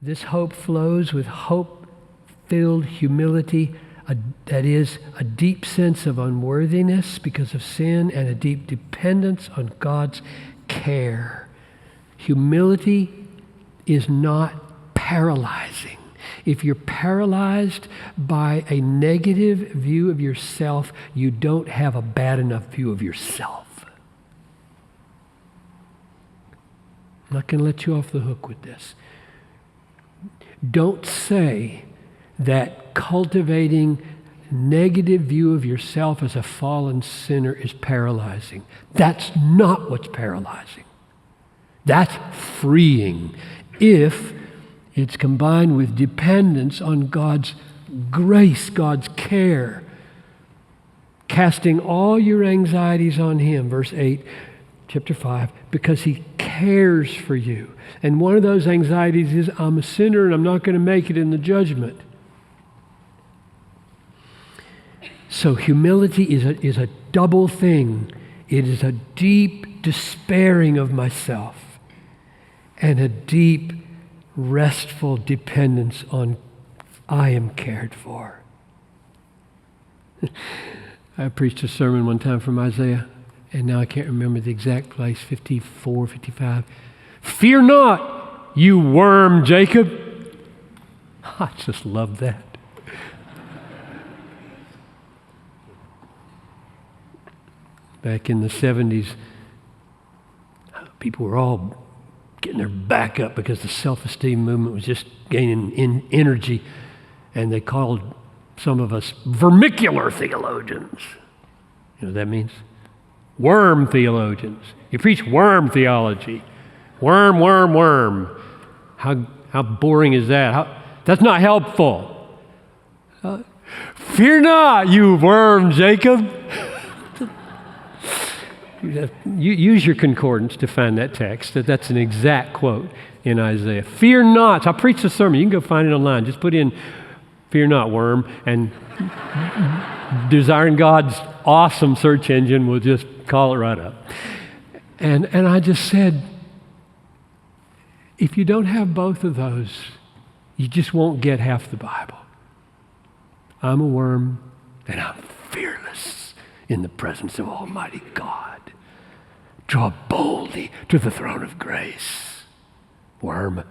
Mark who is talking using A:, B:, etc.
A: This hope flows with hope-filled humility, that is, a deep sense of unworthiness because of sin and a deep dependence on God's care. Humility is not paralyzing. If you're paralyzed by a negative view of yourself, you don't have a bad enough view of yourself. I'm not going to let you off the hook with this. Don't say that cultivating negative view of yourself as a fallen sinner is paralyzing. That's not what's paralyzing. That's freeing if it's combined with dependence on God's grace, God's care. Casting all your anxieties on Him, verse 8, chapter 5, because He cares for you. And one of those anxieties is, I'm a sinner and I'm not going to make it in the judgment. So humility is a double thing. It is a deep despairing of myself and a deep restful dependence on I am cared for. I preached a sermon one time from Isaiah, and now I can't remember the exact place, 54, 55. Fear not, you worm Jacob. I just love that. Back in the 70s, people were all getting their back up because the self-esteem movement was just gaining energy, and they called some of us vermicular theologians. You know what that means? Worm theologians. You preach worm theology. Worm, worm, worm. How boring is that? That's not helpful. Fear not, you worm, Jacob. You use your concordance to find that text. That's an exact quote in Isaiah. Fear not. I'll preach the sermon. You can go find it online. Just put in, fear not, worm, and Desiring God's awesome search engine will just call it right up. And I just said, if you don't have both of those, you just won't get half the Bible. I'm a worm, and I'm fearless in the presence of Almighty God. Draw boldly to the throne of grace. Worm.